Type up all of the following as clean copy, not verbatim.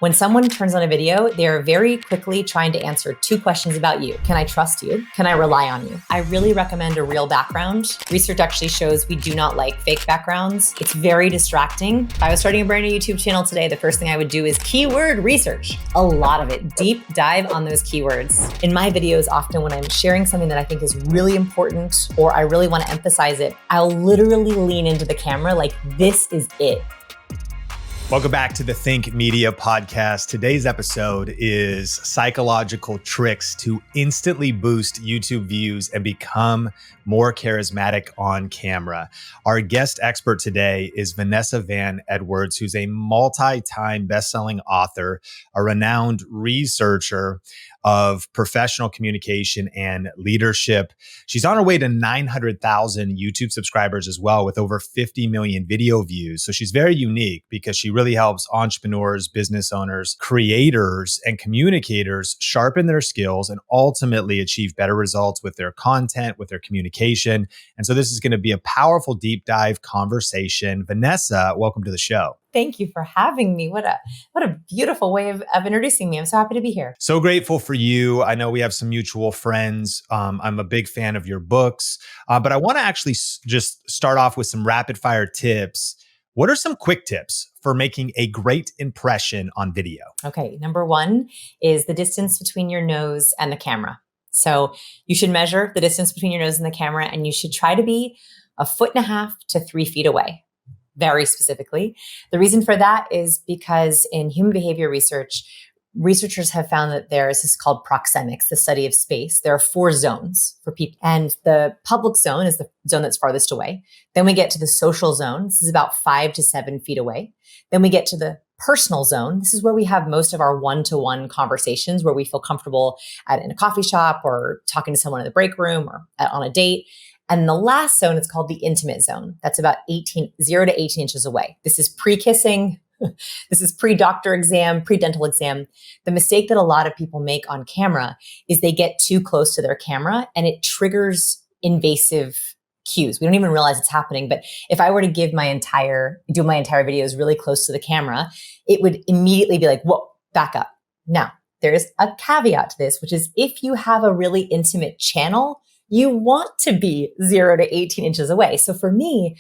When someone turns on a video, they're very quickly trying to answer two questions about you. Can I trust you? Can I rely on you? I really recommend a real background. Research actually shows we do not like fake backgrounds. It's very distracting. If I was starting a brand new YouTube channel today, the first thing I would do is keyword research. A lot of it, deep dive on those keywords. In my videos, often when I'm sharing something that I think is really important or I really want to emphasize it, I'll literally lean into the camera like this is it. Welcome back to the Think Media podcast. Today's episode is psychological tricks to instantly boost YouTube views and become more charismatic on camera. Our guest expert today is Vanessa Van Edwards, who's a multi-time best-selling author, a renowned researcher of professional communication and leadership. She's on her way to 900,000 YouTube subscribers as well, with over 50 million video views. So she's very unique because she really helps entrepreneurs, business owners, creators, and communicators sharpen their skills and ultimately achieve better results with their content, with their communication. And so this is going to be a powerful deep dive conversation. Vanessa, welcome to the show. Thank you for having me. What a beautiful way of introducing me. I'm so happy to be here. So grateful for you. I know we have some mutual friends. I'm a big fan of your books, but I want to actually just start off with some rapid fire tips. What are some quick tips for making a great impression on video? Okay, number one is the distance between your nose and the camera. So you should measure the distance between your nose and the camera, and you should try to be 1.5 to 3 feet away. Very specifically. The reason for that is because in human behavior research, researchers have found that this is called proxemics, the study of space. There are 4 zones for people. And the public zone is the zone that's farthest away. Then we get to the social zone. This is about 5 to 7 feet away. Then we get to the personal zone. This is where we have most of our one-to-one conversations, where we feel comfortable in a coffee shop or talking to someone in the break room or on a date. And the last zone is called the intimate zone. That's about 0 to 18 inches away. This is pre-kissing. This is pre-doctor exam, pre-dental exam. The mistake that a lot of people make on camera is they get too close to their camera and it triggers invasive cues. We don't even realize it's happening. But if I were to do my entire videos really close to the camera, it would immediately be like, whoa, back up. Now, there's a caveat to this, which is if you have a really intimate channel, you want to be 0 to 18 inches away. So for me,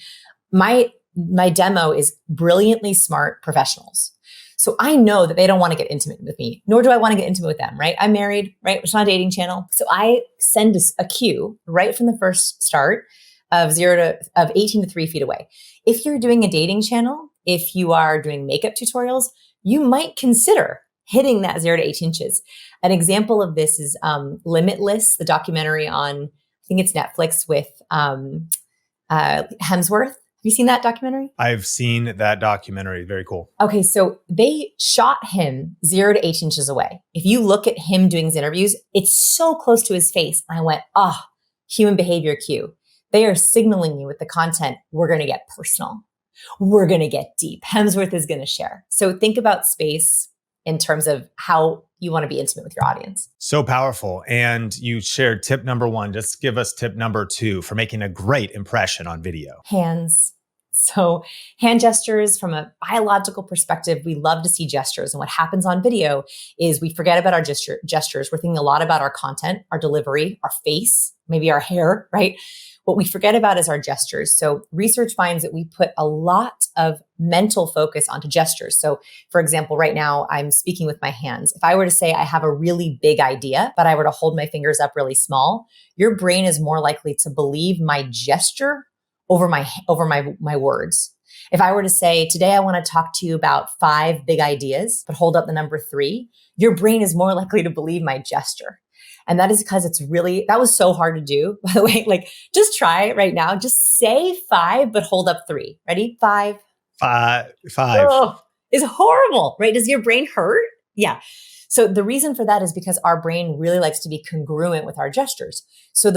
my demo is brilliantly smart professionals. So I know that they don't want to get intimate with me, nor do I want to get intimate with them, right? I'm married, right? It's not a dating channel. So I send a cue right from the first start of 18 to 3 feet away. If you're doing a dating channel, if you are doing makeup tutorials, you might consider hitting that 0 to 18 inches. An example of this is Limitless, the documentary on, I think it's Netflix with Hemsworth. Have you seen that documentary? I've seen that documentary. Very cool. Okay, so they shot him 0 to 18 inches away. If you look at him doing his interviews, it's so close to his face. And I went, human behavior cue. They are signaling you with the content, we're going to get personal. We're going to get deep. Hemsworth is going to share. So think about space in terms of how you want to be intimate with your audience. So powerful. And you shared tip number 1. Just give us tip number 2 for making a great impression on video. Hands. So hand gestures, from a biological perspective, we love to see gestures. And what happens on video is we forget about our gestures. We're thinking a lot about our content, our delivery, our face, maybe our hair, right? What we forget about is our gestures. So research finds that we put a lot of mental focus onto gestures. So for example, right now I'm speaking with my hands. If I were to say I have a really big idea, but I were to hold my fingers up really small, your brain is more likely to believe my gesture over my words. If I were to say, today I want to talk to you about 5 big ideas, but hold up the number 3, your brain is more likely to believe my gesture. And that is because that was so hard to do, by the way. Like, just try it right now. Just say 5, but hold up 3. Ready? 5. 5. Oh, it's horrible, right? Does your brain hurt? Yeah. So the reason for that is because our brain really likes to be congruent with our gestures. So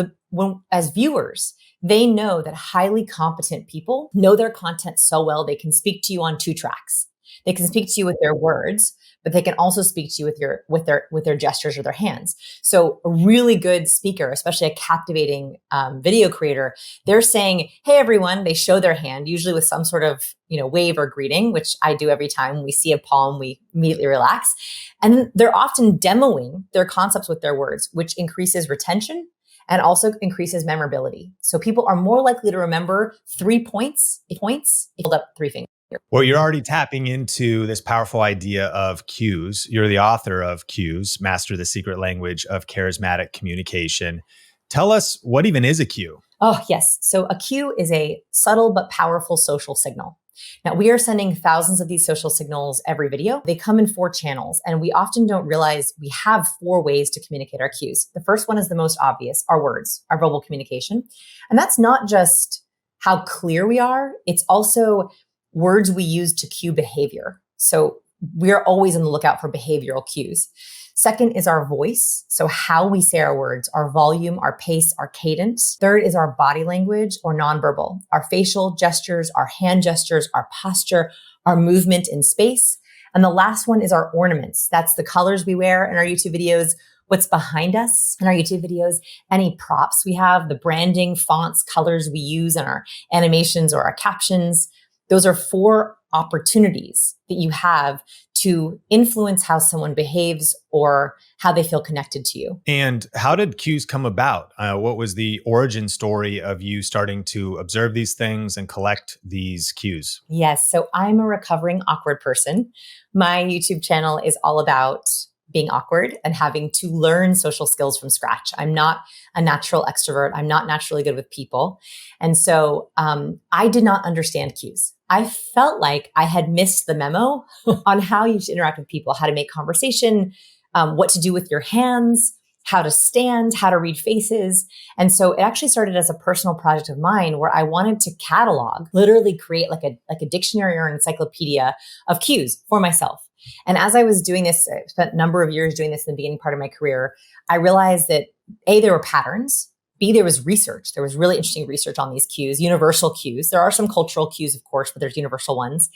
as viewers, they know that highly competent people know their content so well, they can speak to you on 2 tracks. They can speak to you with their words, but they can also speak to you with their gestures or their hands. So a really good speaker, especially a captivating video creator, they're saying, "Hey everyone," they show their hand, usually with some sort of, wave or greeting, which I do every time we see a palm, we immediately relax. And then they're often demoing their concepts with their words, which increases retention and also increases memorability. So people are more likely to remember 3 points, if you hold up 3 fingers. Well, you're already tapping into this powerful idea of cues. You're the author of Cues, Master the Secret Language of Charismatic Communication. Tell us, what even is a cue? Oh, yes. So a cue is a subtle but powerful social signal. Now, we are sending thousands of these social signals every video. They come in 4 channels, and we often don't realize we have 4 ways to communicate our cues. The first one is the most obvious, our words, our verbal communication. And that's not just how clear we are, it's also words we use to cue behavior. So we're always on the lookout for behavioral cues. Second is our voice. So how we say our words, our volume, our pace, our cadence. Third is our body language or nonverbal, our facial gestures, our hand gestures, our posture, our movement in space. And the last one is our ornaments. That's the colors we wear in our YouTube videos, what's behind us in our YouTube videos, any props we have, the branding, fonts, colors we use in our animations or our captions. Those are 4 opportunities that you have to influence how someone behaves or how they feel connected to you. And how did cues come about? What was the origin story of you starting to observe these things and collect these cues? Yes. So I'm a recovering awkward person. My YouTube channel is all about being awkward and having to learn social skills from scratch. I'm not a natural extrovert. I'm not naturally good with people. And so I did not understand cues. I felt like I had missed the memo on how you should interact with people, how to make conversation, what to do with your hands, how to stand, how to read faces. And so it actually started as a personal project of mine where I wanted to catalog, literally create like a dictionary or an encyclopedia of cues for myself. And as I was doing this, I spent a number of years doing this in the beginning part of my career, I realized that A, there were patterns. B, there was research. There was really interesting research on these cues, universal cues. There are some cultural cues, of course, but there's universal ones.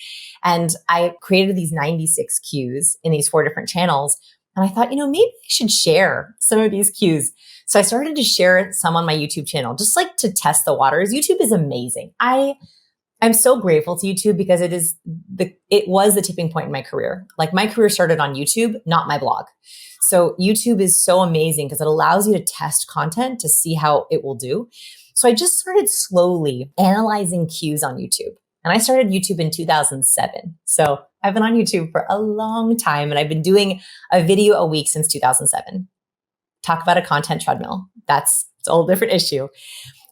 And I created these 96 cues in these 4 different channels. And I thought, maybe I should share some of these cues. So I started to share some on my YouTube channel, just like to test the waters. YouTube is amazing. I'm so grateful to YouTube because it was the tipping point in my career. Like my career started on YouTube, not my blog. So YouTube is so amazing because it allows you to test content to see how it will do. So I just started slowly analyzing cues on YouTube. And I started YouTube in 2007. So I've been on YouTube for a long time and I've been doing a video a week since 2007. Talk about a content treadmill. It's a whole different issue.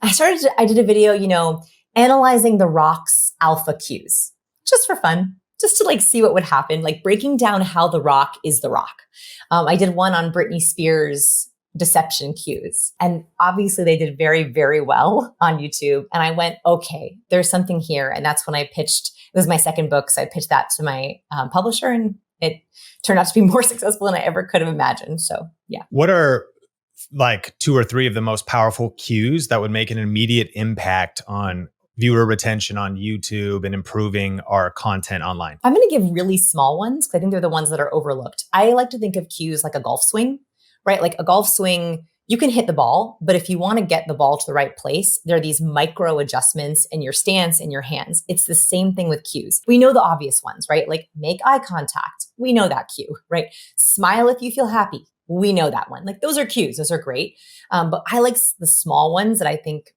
I did a video, analyzing The Rock's alpha cues, just for fun, just to see what would happen, breaking down how The Rock is The Rock. I did one on Britney Spears' deception cues. And obviously they did very, very well on YouTube. And I went, okay, there's something here. And that's when I pitched, it was my second book. So I pitched that to my publisher and it turned out to be more successful than I ever could have imagined. So yeah. What are 2 or 3 of the most powerful cues that would make an immediate impact on viewer retention on YouTube and improving our content online? I'm going to give really small ones because I think they're the ones that are overlooked. I like to think of cues like a golf swing, right? Like a golf swing, you can hit the ball, but if you want to get the ball to the right place, there are these micro adjustments in your stance, in your hands. It's the same thing with cues. We know the obvious ones, right? Like make eye contact. We know that cue, right? Smile if you feel happy. We know that one. Those are cues. Those are great. But I like the small ones that I think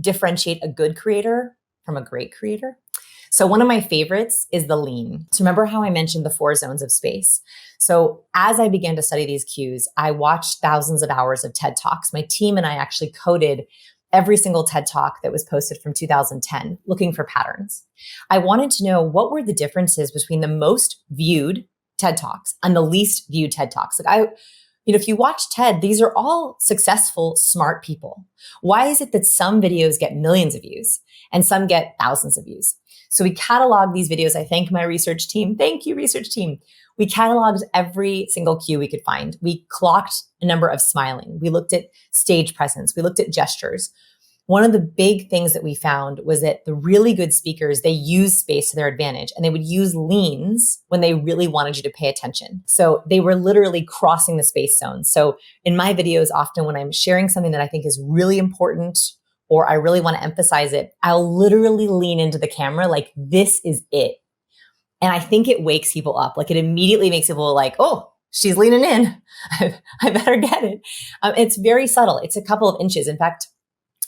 differentiate a good creator from a great creator. So one of my favorites is the lean. So remember how I mentioned the 4 zones of space? So as I began to study these cues, I watched thousands of hours of TED Talks. My team and I actually coded every single TED Talk that was posted from 2010, looking for patterns. I wanted to know what were the differences between the most viewed TED Talks and the least viewed TED Talks. If you watch TED, these are all successful, smart people. Why is it that some videos get millions of views and some get thousands of views? So we cataloged these videos. I thank my research team. Thank you, research team. We cataloged every single cue we could find. We clocked a number of smiling. We looked at stage presence. We looked at gestures. one of the big things that we found was that the really good speakers, they use space to their advantage, and they would use leans when they really wanted you to pay attention. So they were literally crossing the space zone. So in my videos, often when I'm sharing something that I think is really important or I really want to emphasize it, I'll literally lean into the camera like this is it. And I think it wakes people up. Like it immediately makes people like, oh, she's leaning in. I better get it. It's very subtle. It's a couple of inches. In fact,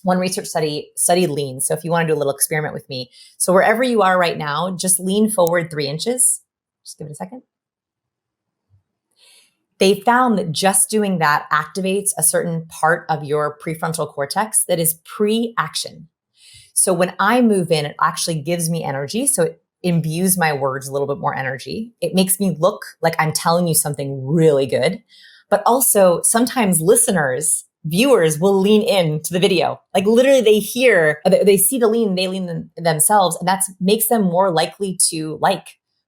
one research study studied lean. So if you want to do a little experiment with me, so wherever you are right now, just lean forward 3 inches. Just give it a second. They found that just doing that activates a certain part of your prefrontal cortex that is pre-action. So when I move in, it actually gives me energy. So it imbues my words a little bit more energy. It makes me look like I'm telling you something really good. But also sometimes viewers will lean in to the video. Like literally they see the lean, they lean themselves, and that makes them more likely to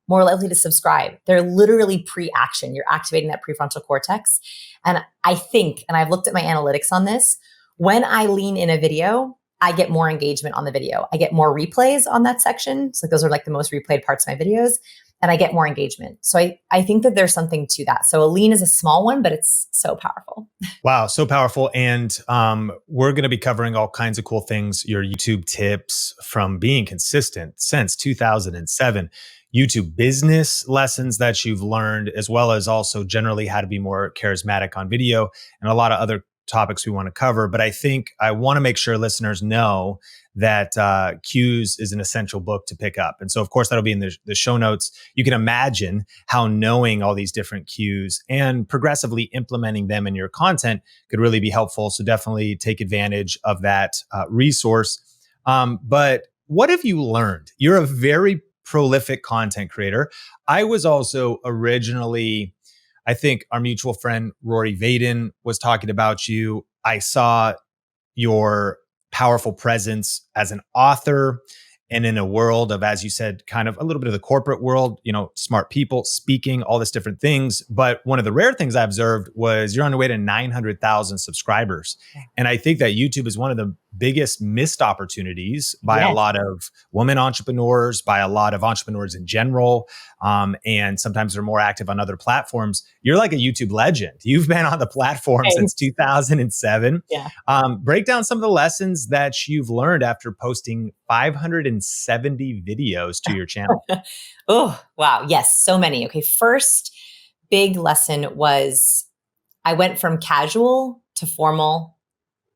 more likely to subscribe. They're literally pre-action. You're activating that prefrontal cortex. And I think, and I've looked at my analytics on this, when I lean in a video, I get more engagement on the video. I get more replays on that section. So those are like the most replayed parts of my videos. And I get more engagement. So I think that there's something to that. So a lean is a small one, but it's so powerful. Wow, so powerful. And we're going to be covering all kinds of cool things, your YouTube tips from being consistent since 2007, YouTube business lessons that you've learned, as well as also generally how to be more charismatic on video, and a lot of other topics we want to cover. But I think I want to make sure listeners know that Cues is an essential book to pick up. And so, of course, that'll be in the show notes. You can imagine how knowing all these different cues and progressively implementing them in your content could really be helpful. So definitely take advantage of that resource. But what have you learned? You're a very prolific content creator. I was also originally, I think our mutual friend, Rory Vaden, was talking about you. I saw your powerful presence as an author and in a world of, as you said, kind of a little bit of the corporate world, smart people speaking, all these different things. But one of the rare things I observed was you're on your way to 900,000 subscribers. And I think that YouTube is one of the biggest missed opportunities by a lot of women entrepreneurs, by a lot of entrepreneurs in general. And sometimes they're more active on other platforms. You're like a YouTube legend. You've been on the platform since 2007. Yeah. Break down some of the lessons that you've learned after posting 570 videos to your channel. Oh, wow. Yes. So many. Okay. First big lesson was I went from casual to formal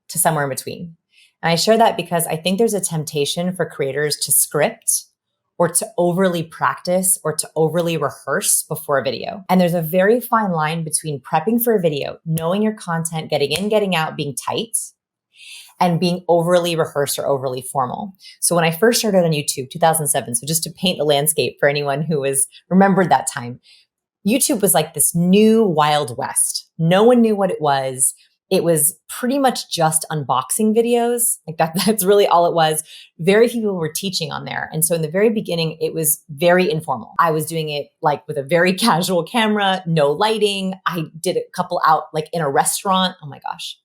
to somewhere in between. And I share that because I think there's a temptation for creators to script or to overly practice or to overly rehearse before a video. And there's a very fine line between prepping for a video, knowing your content, getting in, getting out, being tight, and being overly rehearsed or overly formal. So when I first started on YouTube, 2007, so just to paint the landscape for anyone who has remembered that time, YouTube was like this new Wild West. No one knew what it was. It was pretty much just unboxing videos. Like that's really all it was. Very few people were teaching on there. And so in the very beginning, it was very informal. I was doing it like with a very casual camera, no lighting. I did a couple out like in a restaurant. Oh my gosh,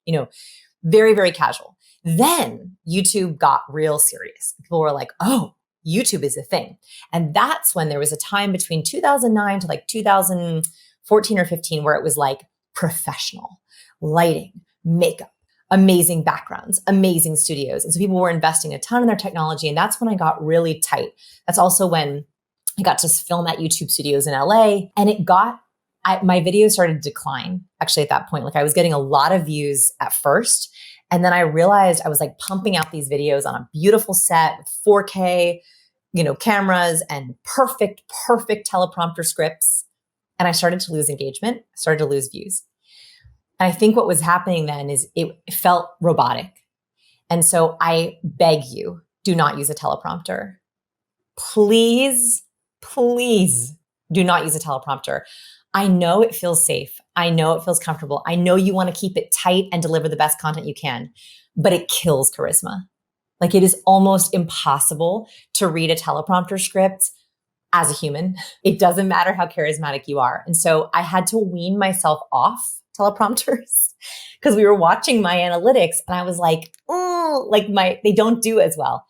very, very casual. Then YouTube got real serious. People were like, oh, YouTube is a thing. And that's when there was a time between 2009 to like 2014 or 15 where it was like professional lighting, makeup, amazing backgrounds, amazing studios. And so people were investing a ton in their technology. And that's when I got really tight. That's also when I got to film at YouTube studios in LA. And my videos started to decline actually at that point. Like I was getting a lot of views at first. And then I realized I was like pumping out these videos on a beautiful set with 4K, cameras and perfect teleprompter scripts. And I started to lose engagement, started to lose views. And I think what was happening then is it felt robotic. And so I beg you, do not use a teleprompter. Please do not use a teleprompter. I know it feels safe. I know it feels comfortable. I know you want to keep it tight and deliver the best content you can, but it kills charisma. Like it is almost impossible to read a teleprompter script as a human. It doesn't matter how charismatic you are. And so I had to wean myself off teleprompters because we were watching my analytics and I was like, oh, like they don't do as well.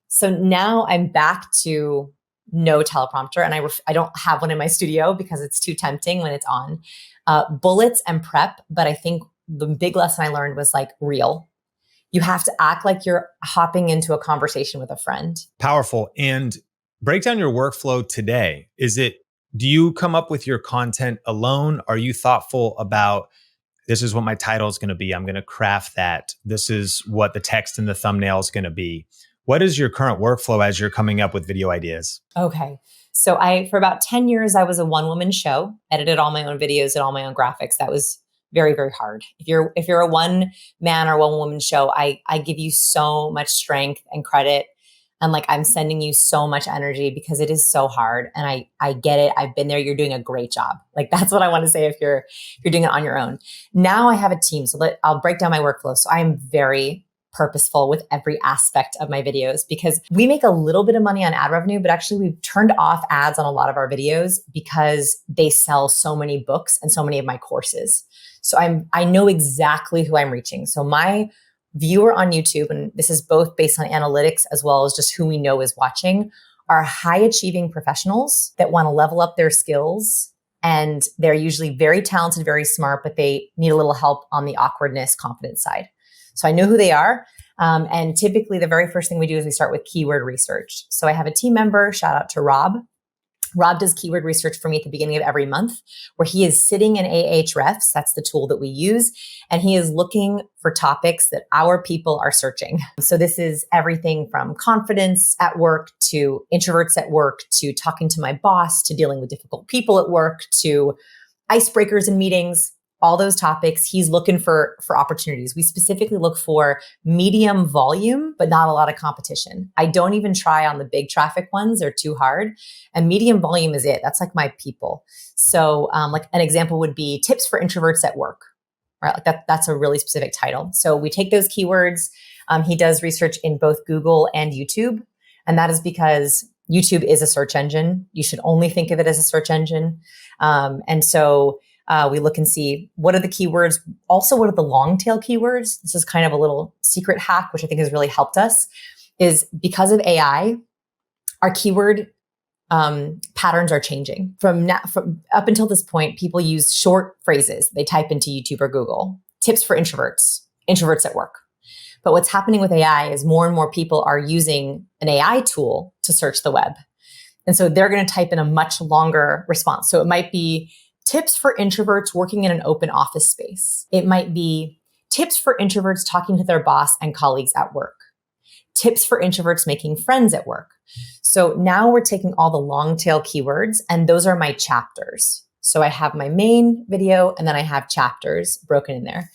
So now I'm back to no teleprompter, and I don't have one in my studio because it's too tempting when it's on. Bullets and prep, but I think the big lesson I learned was like real. You have to act like you're hopping into a conversation with a friend. Powerful. And break down your workflow today. Do you come up with your content alone? Are you thoughtful about, this is what my title is going to be, I'm going to craft that, this is what the text and the thumbnail is going to be? What is your current workflow as you're coming up with video ideas? Okay. So for about 10 years, I was a one-woman show, edited all my own videos and all my own graphics. That was very, very hard. If you're a one man or one woman show, I give you so much strength and credit. And like, I'm sending you so much energy because it is so hard. And I get it. I've been there. You're doing a great job. Like, that's what I want to say if you're doing it on your own. Now I have a team. So I'll break down my workflow. So I'm very purposeful with every aspect of my videos because we make a little bit of money on ad revenue, but actually we've turned off ads on a lot of our videos because they sell so many books and so many of my courses. So I know exactly who I'm reaching. So my viewer on YouTube, and this is both based on analytics as well as just who we know is watching, are high achieving professionals that want to level up their skills. And they're usually very talented, very smart, but they need a little help on the awkwardness, confidence side. So I know who they are. And typically the very first thing we do is we start with keyword research. So I have a team member, shout out to Rob. Rob does keyword research for me at the beginning of every month, where he is sitting in Ahrefs. That's the tool that we use. And he is looking for topics that our people are searching. So this is everything from confidence at work to introverts at work to talking to my boss to dealing with difficult people at work to icebreakers in meetings. All those topics, he's looking for opportunities. We specifically look for medium volume, but not a lot of competition. I don't even try on the big traffic ones. They're too hard. And medium volume is it. That's like my people. So like an example would be tips for introverts at work, right? Like that's a really specific title. So we take those keywords. He does research in both Google and YouTube. And that is because YouTube is a search engine. You should only think of it as a search engine. And so we look and see what are the keywords. Also, what are the long tail keywords? This is kind of a little secret hack, which I think has really helped us, is because of AI, our keyword patterns are changing. From up until this point, people use short phrases. They type into YouTube or Google, tips for introverts at work. But what's happening with AI is more and more people are using an AI tool to search the web. And so they're going to type in a much longer response. So it might be tips for introverts working in an open office space. It might be tips for introverts talking to their boss and colleagues at work. Tips for introverts making friends at work. So now we're taking all the long tail keywords, and those are my chapters. So I have my main video and then I have chapters broken in there.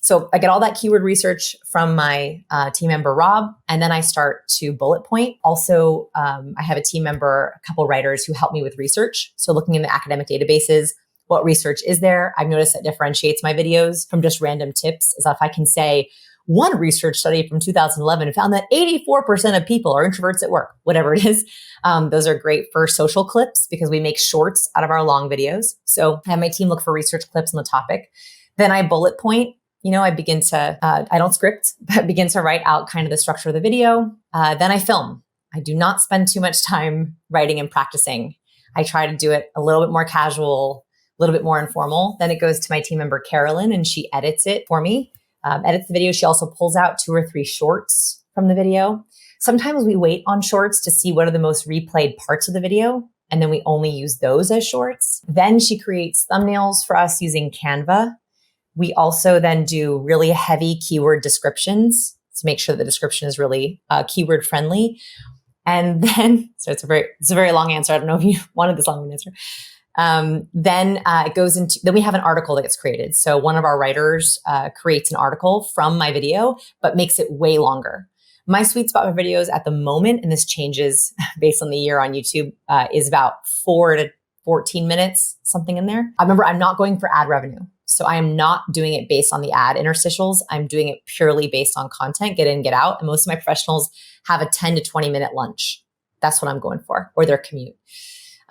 So I get all that keyword research from my team member, Rob, and then I start to bullet point. Also, I have a team member, a couple writers who help me with research. So looking in the academic databases, what research is there? I've noticed that differentiates my videos from just random tips is that if I can say one research study from 2011 found that 84% of people are introverts at work, whatever it is. Those are great for social clips because we make shorts out of our long videos. So I have my team look for research clips on the topic. Then I bullet point. I begin to, I don't script, but begin to write out kind of the structure of the video. Then I film. I do not spend too much time writing and practicing. I try to do it a little bit more casual, a little bit more informal. Then it goes to my team member, Carolyn, and she edits it for me, edits the video. She also pulls out 2 or 3 shorts from the video. Sometimes we wait on shorts to see what are the most replayed parts of the video, and then we only use those as shorts. Then she creates thumbnails for us using Canva. We also then do really heavy keyword descriptions to make sure the description is really keyword friendly. And then, so it's a very long answer. I don't know if you wanted this long of an answer. Then it goes into, then we have an article that gets created. So one of our writers creates an article from my video, but makes it way longer. My sweet spot for videos at the moment, and this changes based on the year on YouTube, is about 4 to 14 minutes, something in there. I remember I'm not going for ad revenue. So I am not doing it based on the ad interstitials. I'm doing it purely based on content, get in, get out. And most of my professionals have a 10 to 20 minute lunch. That's what I'm going for, or their commute.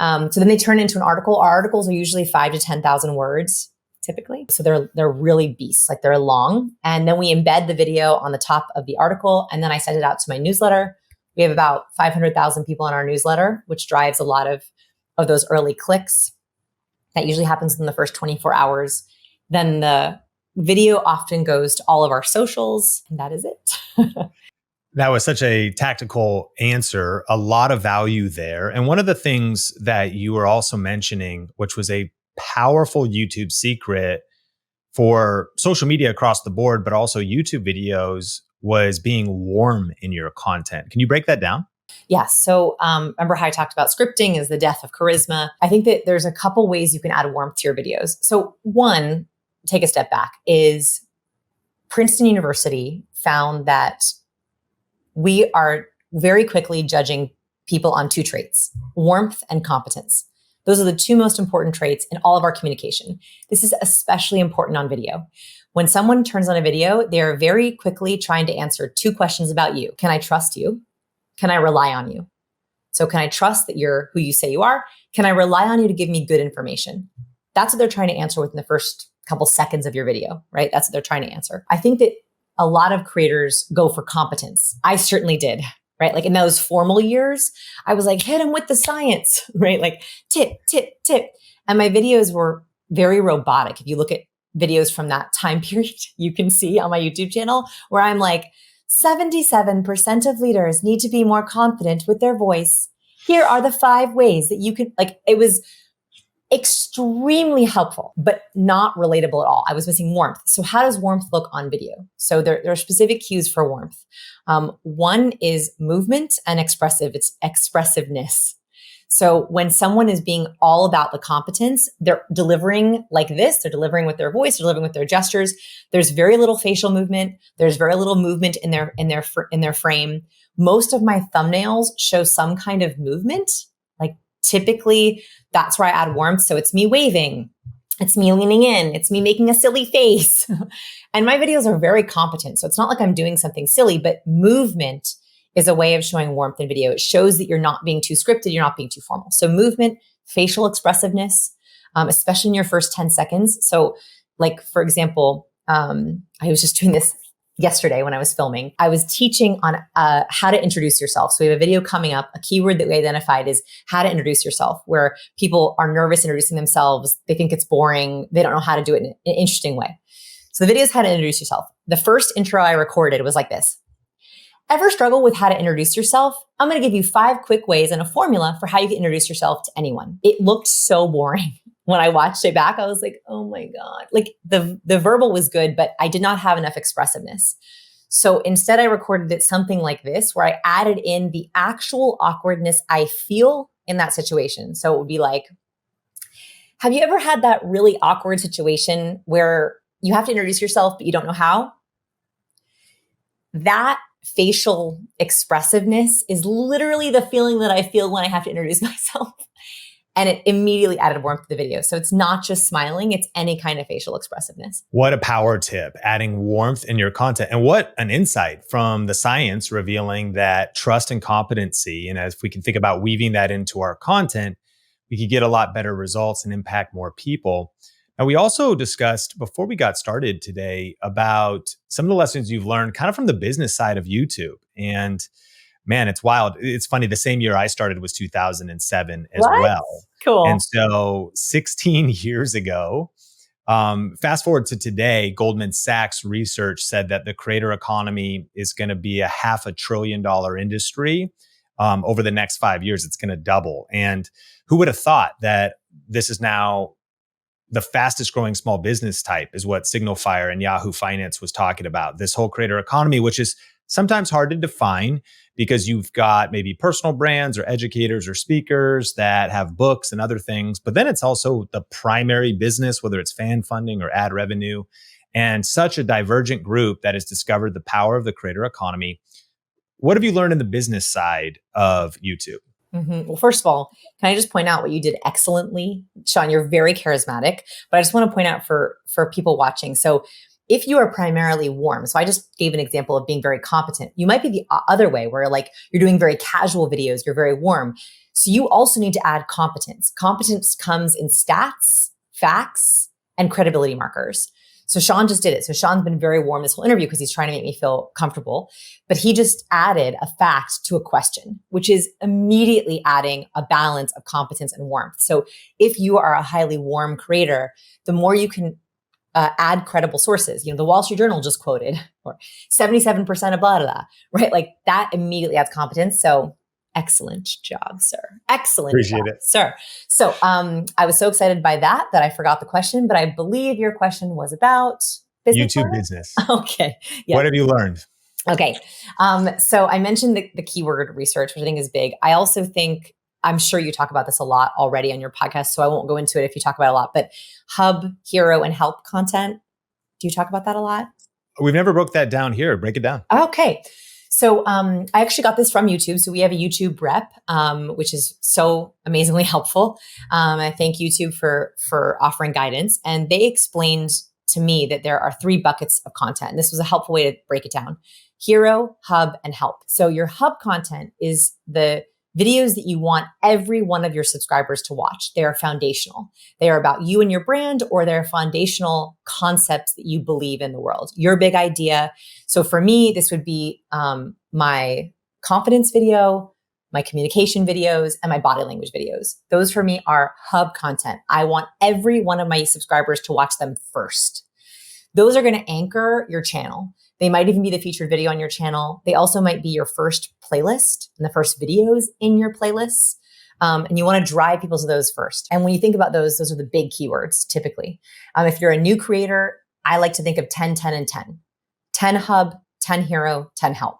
So then they turn into an article. Our articles are usually 5 to 10,000 words typically. So they're really beasts, like they're long. And then we embed the video on the top of the article. And then I send it out to my newsletter. We have about 500,000 people in our newsletter, which drives a lot of those early clicks. That usually happens in the first 24 hours. Then the video often goes to all of our socials, and that is it. That was such a tactical answer, a lot of value there. And one of the things that you were also mentioning, which was a powerful YouTube secret for social media across the board, but also YouTube videos, was being warm in your content. Can you break that down? Yeah. So remember how I talked about scripting is the death of charisma. I think that there's a couple ways you can add warmth to your videos. So one, take a step back, is Princeton University found that we are very quickly judging people on two traits, warmth and competence. Those are the two most important traits in all of our communication. This is especially important on video. When someone turns on a video, they're very quickly trying to answer two questions about you. Can I trust you? Can I rely on you? So can I trust that you're who you say you are? Can I rely on you to give me good information? That's what they're trying to answer within the first couple seconds of your video, right? That's what they're trying to answer. I think that a lot of creators go for competence. I certainly did, right? Like in those formal years, I was like, hit them with the science, right? Like tip, tip, tip. And my videos were very robotic. If you look at videos from that time period, you can see on my YouTube channel where I'm like, 77% of leaders need to be more confident with their voice. Here are the 5 ways that you can, like, it was extremely helpful, but not relatable at all. I was missing warmth. So how does warmth look on video? So there are specific cues for warmth. One is movement and it's expressiveness. So when someone is being all about the competence, they're delivering like this, they're delivering with their voice, they're delivering with their gestures. There's very little facial movement. There's very little movement in their frame. Most of my thumbnails show some kind of movement. Like typically that's where I add warmth. So it's me waving, it's me leaning in, it's me making a silly face. And my videos are very competent. So it's not like I'm doing something silly, but movement is a way of showing warmth in video. It shows that you're not being too scripted, you're not being too formal. So movement, facial expressiveness, especially in your first 10 seconds. So like, for example, I was just doing this yesterday when I was filming. I was teaching on how to introduce yourself. So we have a video coming up. A keyword that we identified is how to introduce yourself, where people are nervous introducing themselves. They think it's boring. They don't know how to do it in an interesting way. So the video is how to introduce yourself. The first intro I recorded was like this. Ever struggle with how to introduce yourself? I'm going to give you 5 quick ways and a formula for how you can introduce yourself to anyone. It looked so boring. When I watched it back, I was like, oh my God. Like the verbal was good, but I did not have enough expressiveness. So instead I recorded it something like this, where I added in the actual awkwardness I feel in that situation. So it would be like, have you ever had that really awkward situation where you have to introduce yourself, but you don't know how? That facial expressiveness is literally the feeling that I feel when I have to introduce myself. And it immediately added warmth to the video. So it's not just smiling, it's any kind of facial expressiveness. What a power tip, adding warmth in your content. And what an insight from the science revealing that trust and competency. And if we can think about weaving that into our content, we could get a lot better results and impact more people. Now, we also discussed before we got started today about some of the lessons you've learned kind of from the business side of YouTube. And man, it's wild. It's funny. The same year I started was 2007 as well. Cool. And so 16 years ago, fast forward to today, Goldman Sachs research said that the creator economy is going to be a $500 billion industry. Over the next 5 years, it's going to double. And who would have thought that this is now the fastest growing small business type is what Signal Fire and Yahoo Finance was talking about. This whole creator economy, which is sometimes hard to define because you've got maybe personal brands or educators or speakers that have books and other things. But then it's also the primary business, whether it's fan funding or ad revenue, and such a divergent group that has discovered the power of the creator economy. What have you learned in the business side of YouTube? Well, first of all, can I just point out what you did excellently? Sean, you're very charismatic, but I just want to point out for people watching. So if you are primarily warm, so I just gave an example of being very competent. You might be the other way where like you're doing very casual videos, you're very warm. So you also need to add competence. Competence comes in stats, facts, and credibility markers. So Sean just did it. So Sean's been very warm this whole interview because he's trying to make me feel comfortable, but he just added a fact to a question, which is immediately adding a balance of competence and warmth. So if you are a highly warm creator, the more you can add credible sources. The Wall Street Journal just quoted, or 77% of blah, blah, blah, right? Like that immediately adds competence. So excellent job, sir. Excellent Appreciate job, it. sir. So I was so excited by that I forgot the question, but I believe your question was about business. YouTube business. Okay. Yeah. What have you learned? Okay. So I mentioned the keyword research, which I think is big. I also think, I'm sure you talk about this a lot already on your podcast, so I won't go into it if you talk about it a lot, but hub, hero, and help content. Do you talk about that a lot? We've never broke that down here. Break it down. Okay. So I actually got this from YouTube. So we have a YouTube rep, which is so amazingly helpful. I thank YouTube for offering guidance. And they explained to me that there are 3 buckets of content. And this was a helpful way to break it down: hero, hub, and help. So your hub content is the videos that you want every one of your subscribers to watch. They are foundational. They are about you and your brand, or they're foundational concepts that you believe in the world, your big idea. So for me, this would be my confidence video, my communication videos, and my body language videos. Those for me are hub content. I want every one of my subscribers to watch them first. Those are going to anchor your channel. They might even be the featured video on your channel. They also might be your first playlist and the first videos in your playlists. And you want to drive people to those first. And when you think about those are the big keywords typically. If you're a new creator, I like to think of 10, 10, and 10. 10 hub, 10 hero, 10 help.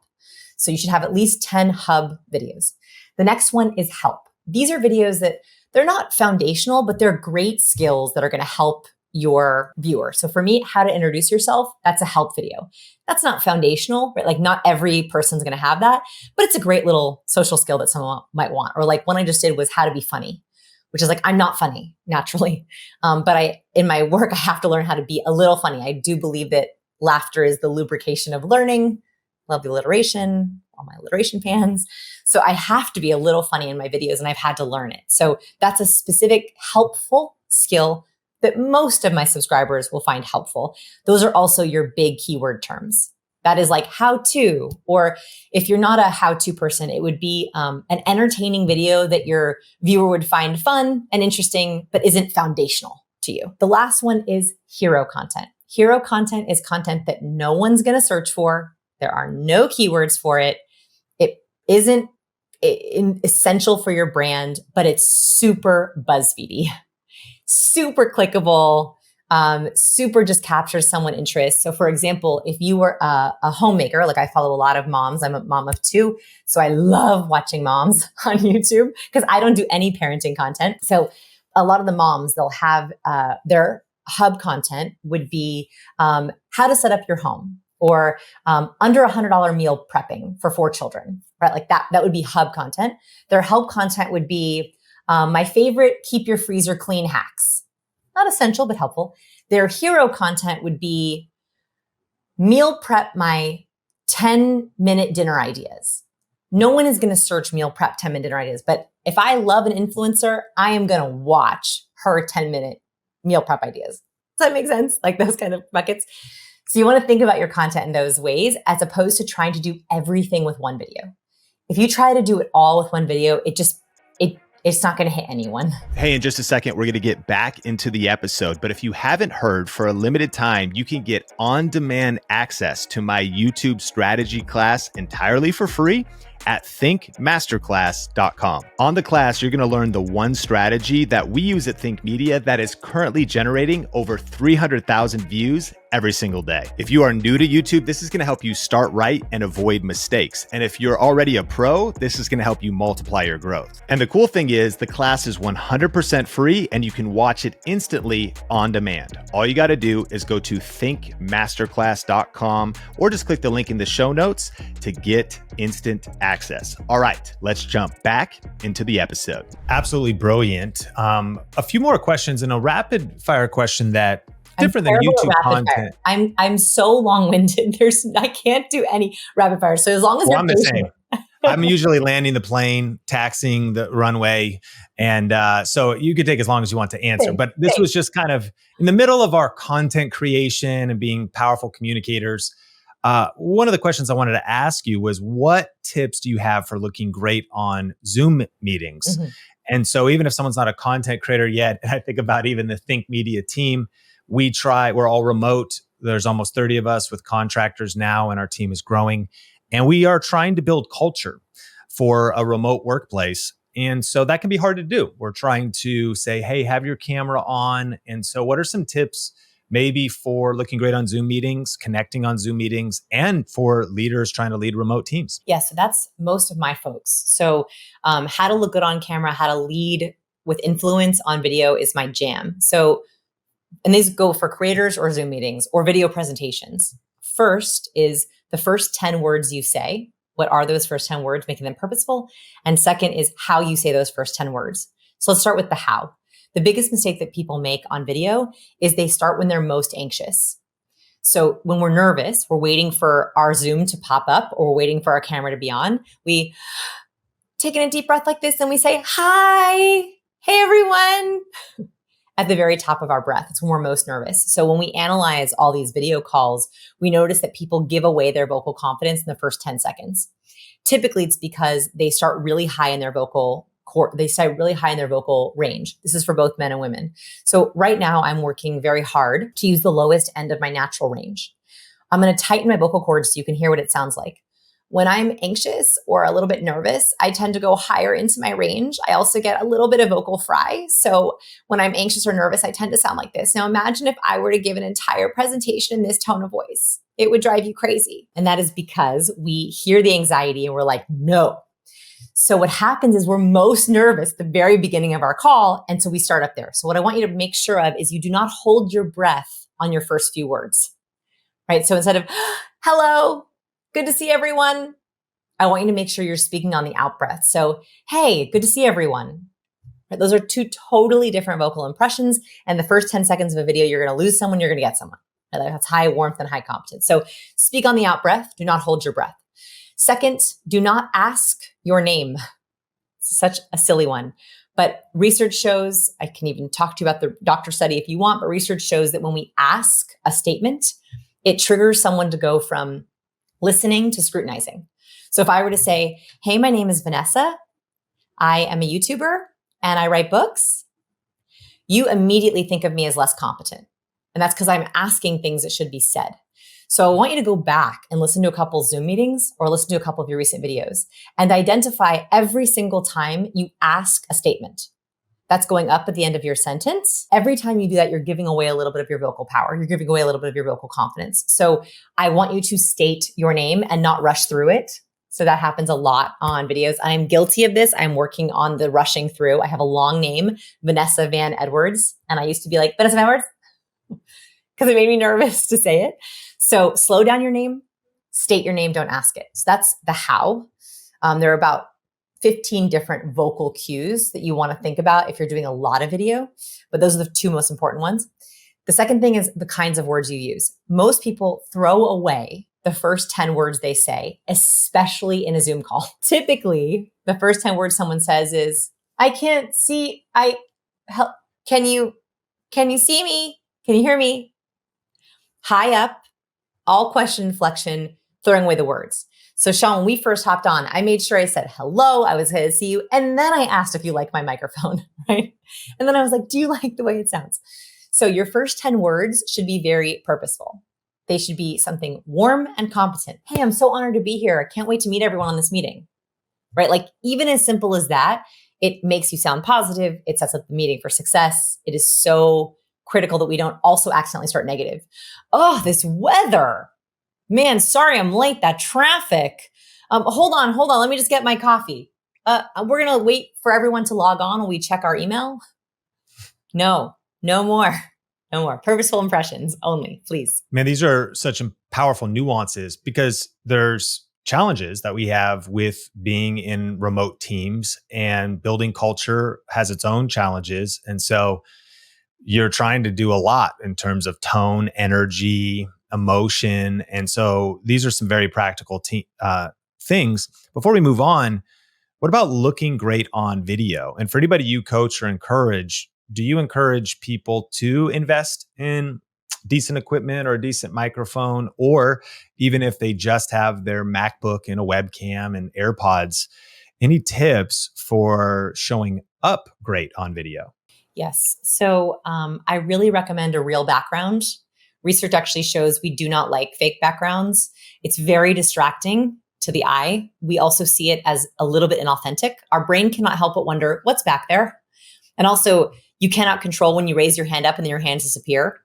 So you should have at least 10 hub videos. The next one is help. These are videos that they're not foundational, but they're great skills that are going to help your viewer. So for me, how to introduce yourself, that's a help video. That's not foundational, right? Like not every person's going to have that, but it's a great little social skill that someone might want. Or like one I just did was how to be funny, which is like, I'm not funny naturally. But in my work, I have to learn how to be a little funny. I do believe that laughter is the lubrication of learning. Love the alliteration, all my alliteration fans. So I have to be a little funny in my videos, and I've had to learn it. So that's a specific helpful skill that most of my subscribers will find helpful. Those are also your big keyword terms. That is like how to, or if you're not a how-to person, it would be an entertaining video that your viewer would find fun and interesting, but isn't foundational to you. The last one is hero content. Hero content is content that no one's going to search for. There are no keywords for it. It isn't essential for your brand, but it's super BuzzFeedy. Super clickable, super just captures someone's interest. So for example, if you were a homemaker, like I follow a lot of moms, I'm a mom of 2. So I love watching moms on YouTube because I don't do any parenting content. So a lot of the moms, they'll have their hub content would be how to set up your home, or under $100 meal prepping for 4 children, right? Like that would be hub content. Their help content would be my favorite keep your freezer clean hacks. Not essential, but helpful. Their hero content would be meal prep my 10-minute dinner ideas. No one is going to search meal prep 10-minute dinner ideas, but if I love an influencer, I am going to watch her 10-minute meal prep ideas. Does that make sense? Like those kind of buckets. So you want to think about your content in those ways, as opposed to trying to do everything with one video. If you try to do it all with one video, it's not going to hit anyone. Hey, in just a second, we're going to get back into the episode. But if you haven't heard, for a limited time, you can get on-demand access to my YouTube strategy class entirely for free at thinkmasterclass.com. On the class, you're going to learn the one strategy that we use at Think Media that is currently generating over 300,000 views every single day. If you are new to YouTube, this is going to help you start right and avoid mistakes. And if you're already a pro, this is going to help you multiply your growth. And the cool thing is the class is 100% free and you can watch it instantly on demand. All you got to do is go to thinkmasterclass.com or just click the link in the show notes to get instant access. All right, let's jump back into the episode. Absolutely brilliant. A few more questions, and a rapid fire question that I'm different than terrible at YouTube rapid fire. content. I'm so long-winded. I can't do any rapid fire. So as long as Well, you're I'm the patient. same. I'm usually landing the plane, taxiing the runway. And so you could take as long as you want to answer. But this was just kind of in the middle of our content creation and being powerful communicators. One of the questions I wanted to ask you was, what tips do you have for looking great on Zoom meetings? Mhm. And so even if someone's not a content creator yet, and I think about even the Think Media team, we're all remote. There's almost 30 of us with contractors now, and our team is growing. And we are trying to build culture for a remote workplace. And so that can be hard to do. We're trying to say, hey, have your camera on. And so what are some tips maybe for looking great on Zoom meetings, connecting on Zoom meetings, and for leaders trying to lead remote teams? Yeah, so that's most of my folks. So how to look good on camera, how to lead with influence on video is my jam. So, and these go for creators or Zoom meetings or video presentations. First is the first 10 words you say. What are those first 10 words, making them purposeful? And second is how you say those first 10 words. So let's start with the how. The biggest mistake that people make on video is they start when they're most anxious. So when we're nervous, we're waiting for our Zoom to pop up or we're waiting for our camera to be on. We take in a deep breath like this and we say, hi, hey everyone, at the very top of our breath. It's when we're most nervous. So when we analyze all these video calls, we notice that people give away their vocal confidence in the first 10 seconds. Typically, it's because they start really high in their vocal range. This is for both men and women. So right now, I'm working very hard to use the lowest end of my natural range. I'm going to tighten my vocal cords so you can hear what it sounds like. When I'm anxious or a little bit nervous, I tend to go higher into my range. I also get a little bit of vocal fry. So when I'm anxious or nervous, I tend to sound like this. Now imagine if I were to give an entire presentation in this tone of voice. It would drive you crazy. And that is because we hear the anxiety and we're like, no. So what happens is we're most nervous at the very beginning of our call. And so we start up there. So what I want you to make sure of is you do not hold your breath on your first few words, right? So instead of, hello, good to see everyone, I want you to make sure you're speaking on the out breath. So, hey, good to see everyone. Right? Those are two totally different vocal impressions. And the first 10 seconds of a video, you're going to lose someone, you're going to get someone. Right? That's high warmth and high competence. So speak on the out breath. Do not hold your breath. Second, do not ask your name. It's such a silly one. But research shows, I can even talk to you about the doctor study if you want, but research shows that when we ask a statement, it triggers someone to go from listening to scrutinizing. So if I were to say, hey, my name is Vanessa, I am a YouTuber and I write books, you immediately think of me as less competent. And that's because I'm asking things that should be said. So I want you to go back and listen to a couple Zoom meetings or listen to a couple of your recent videos and identify every single time you ask a statement. That's going up at the end of your sentence. Every time you do that, you're giving away a little bit of your vocal power. You're giving away a little bit of your vocal confidence. So I want you to state your name and not rush through it. So that happens a lot on videos. I'm guilty of this. I'm working on the rushing through. I have a long name, Vanessa Van Edwards. And I used to be like, Vanessa Van Edwards, because it made me nervous to say it. So slow down your name, state your name, don't ask it. So that's the how. There are about 15 different vocal cues that you want to think about if you're doing a lot of video, but those are the two most important ones. The second thing is the kinds of words you use. Most people throw away the first 10 words they say, especially in a Zoom call. Typically, the first 10 words someone says is, I can't see, can you see me? Can you hear me? High up, all question inflection, throwing away the words. So Sean, when we first hopped on, I made sure I said, hello, I was going to see you. And then I asked if you like my microphone, right? And then I was like, do you like the way it sounds? So your first 10 words should be very purposeful. They should be something warm and competent. Hey, I'm so honored to be here. I can't wait to meet everyone on this meeting, right? Like even as simple as that, it makes you sound positive. It sets up the meeting for success. It is so critical that we don't also accidentally start negative. Oh, this weather. Man, sorry, I'm late. That traffic. Hold on. Let me just get my coffee. We're going to wait for everyone to log on while we check our email. No more. Purposeful impressions only, please. Man, these are such powerful nuances because there's challenges that we have with being in remote teams, and building culture has its own challenges. And so you're trying to do a lot in terms of tone, energy, emotion. And so these are some very practical things. Before we move on, what about looking great on video? And for anybody you coach or encourage, do you encourage people to invest in decent equipment or a decent microphone? Or even if they just have their MacBook and a webcam and AirPods, any tips for showing up great on video? Yes. So I really recommend a real background. Research actually shows we do not like fake backgrounds. It's very distracting to the eye. We also see it as a little bit inauthentic. Our brain cannot help but wonder what's back there. And also, you cannot control when you raise your hand up and then your hands disappear.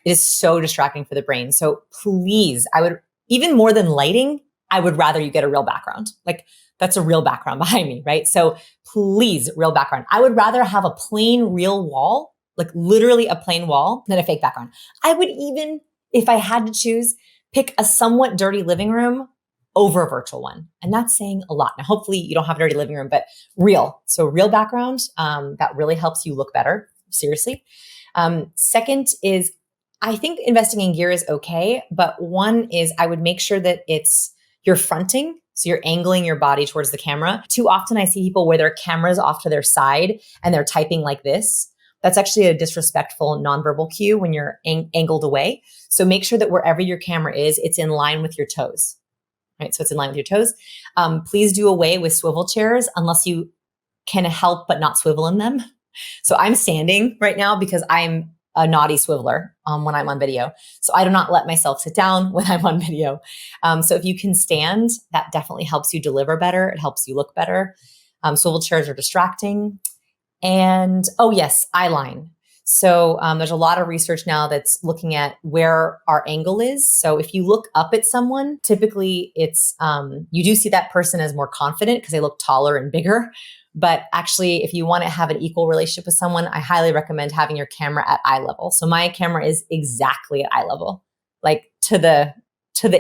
It is so distracting for the brain. So please, I would, even more than lighting, I would rather you get a real background. Like that's a real background behind me, right? So please, real background. I would rather have a plain real wall, like literally a plain wall, than a fake background. I would even, if I had to choose, pick a somewhat dirty living room over a virtual one. And that's saying a lot. Now, hopefully you don't have a dirty living room, but real. So real background, that really helps you look better, seriously. Second is, I think investing in gear is okay, but one is I would make sure that you're fronting. So you're angling your body towards the camera. Too often I see people where their camera's off to their side and they're typing like this. That's actually a disrespectful nonverbal cue when you're angled away. So make sure that wherever your camera is, it's in line with your toes, right? So it's in line with your toes. Please do away with swivel chairs unless you can help but not swivel in them. So I'm standing right now because I'm a naughty swiveler when I'm on video. So I do not let myself sit down when I'm on video. So if you can stand, that definitely helps you deliver better. It helps you look better. Swivel chairs are distracting. And oh yes, eye line. So there's a lot of research now that's looking at where our angle is. So if you look up at someone, typically it's, you do see that person as more confident because they look taller and bigger. But actually, if you want to have an equal relationship with someone, I highly recommend having your camera at eye level. So my camera is exactly at eye level, like to the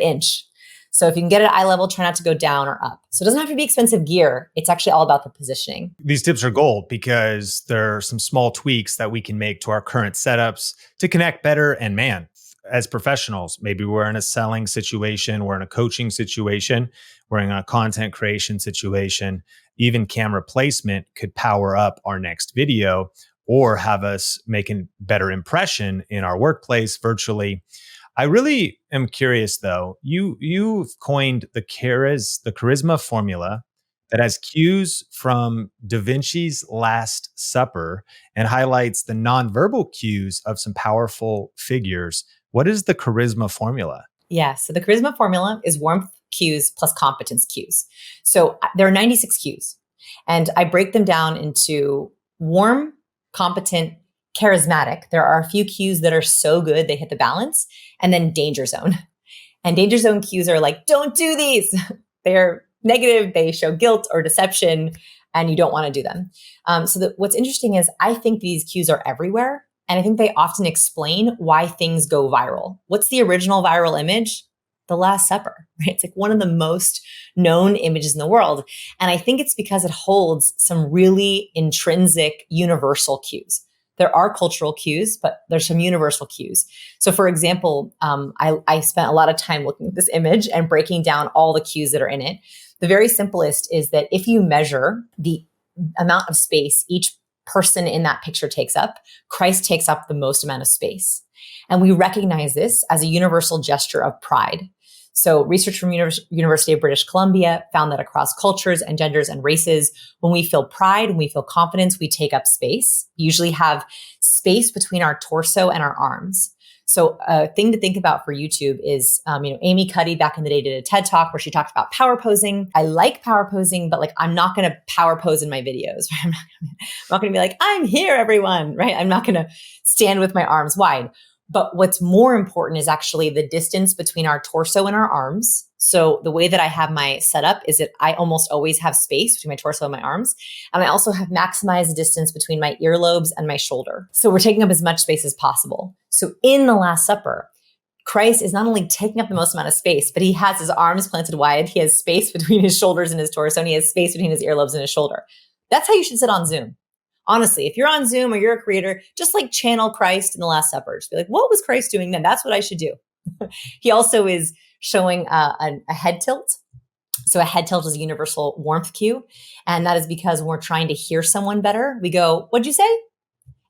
inch. So if you can get it at eye level, try not to go down or up. So it doesn't have to be expensive gear. It's actually all about the positioning. These tips are gold because there are some small tweaks that we can make to our current setups to connect better. And man, as professionals, maybe we're in a selling situation, we're in a coaching situation, we're in a content creation situation, even camera placement could power up our next video or have us make a better impression in our workplace virtually. I really am curious though, you've coined the charisma formula that has cues from Da Vinci's Last Supper and highlights the nonverbal cues of some powerful figures. What is the charisma formula? Yeah. So the charisma formula is warmth cues plus competence cues. So there are 96 cues and I break them down into warm, competent, charismatic. There are a few cues that are so good, they hit the balance, and then danger zone. And danger zone cues are like, don't do these. They're negative. They show guilt or deception and you don't want to do them. What's interesting is I think these cues are everywhere. And I think they often explain why things go viral. What's the original viral image? The Last Supper, right? It's like one of the most known images in the world. And I think it's because it holds some really intrinsic universal cues. There are cultural cues, but there's some universal cues. So for example, I spent a lot of time looking at this image and breaking down all the cues that are in it. The very simplest is that if you measure the amount of space each person in that picture takes up, Christ takes up the most amount of space. And we recognize this as a universal gesture of pride. So research from University of British Columbia found that across cultures and genders and races, when we feel pride, when we feel confidence, we take up space. We usually have space between our torso and our arms. So a thing to think about for YouTube is, Amy Cuddy back in the day did a TED Talk where she talked about power posing. I like power posing, but like, I'm not going to power pose in my videos. I'm not going to be like, I'm here, everyone, right? I'm not going to stand with my arms wide. But what's more important is actually the distance between our torso and our arms. So the way that I have my setup is that I almost always have space between my torso and my arms. And I also have maximized the distance between my earlobes and my shoulder. So we're taking up as much space as possible. So in the Last Supper, Christ is not only taking up the most amount of space, but he has his arms planted wide. He has space between his shoulders and his torso, and he has space between his earlobes and his shoulder. That's how you should sit on Zoom. Honestly, if you're on Zoom or you're a creator, just like channel Christ in the Last Supper. Just be like, what was Christ doing then? That's what I should do. He also is showing a head tilt. So a head tilt is a universal warmth cue. And that is because when we're trying to hear someone better, we go, what'd you say?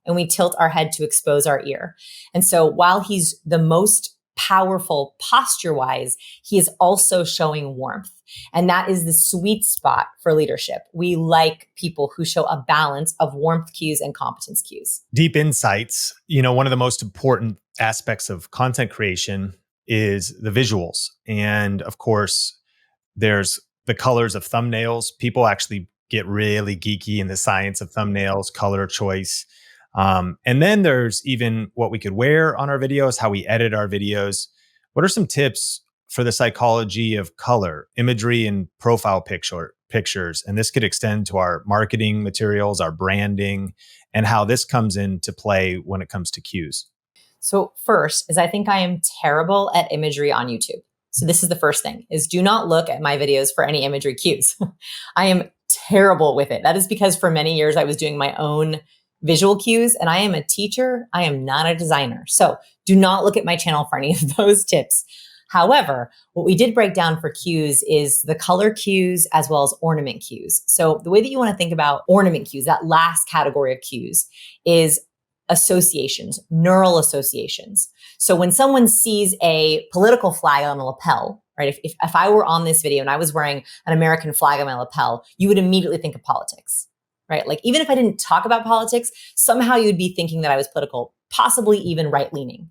And we tilt our head to expose our ear. And so while he's the most powerful posture-wise, he is also showing warmth. And that is the sweet spot for leadership. We like people who show a balance of warmth cues and competence cues. Deep insights. One of the most important aspects of content creation is the visuals. And of course, there's the colors of thumbnails. People actually get really geeky in the science of thumbnails, color choice. And then there's even what we could wear on our videos, how we edit our videos. What are some tips for the psychology of color, imagery, and profile pictures? And this could extend to our marketing materials, our branding, and how this comes into play when it comes to cues. So first is I think I am terrible at imagery on YouTube. So this is the first thing, is do not look at my videos for any imagery cues. I am terrible with it. That is because for many years I was doing my own visual cues, and I am a teacher. I am not a designer. So do not look at my channel for any of those tips. However, what we did break down for cues is the color cues as well as ornament cues. So the way that you want to think about ornament cues, that last category of cues, is associations, neural associations. So when someone sees a political flag on a lapel, right? If I were on this video and I was wearing an American flag on my lapel, you would immediately think of politics. Right? Like even if I didn't talk about politics, somehow you'd be thinking that I was political, possibly even right-leaning,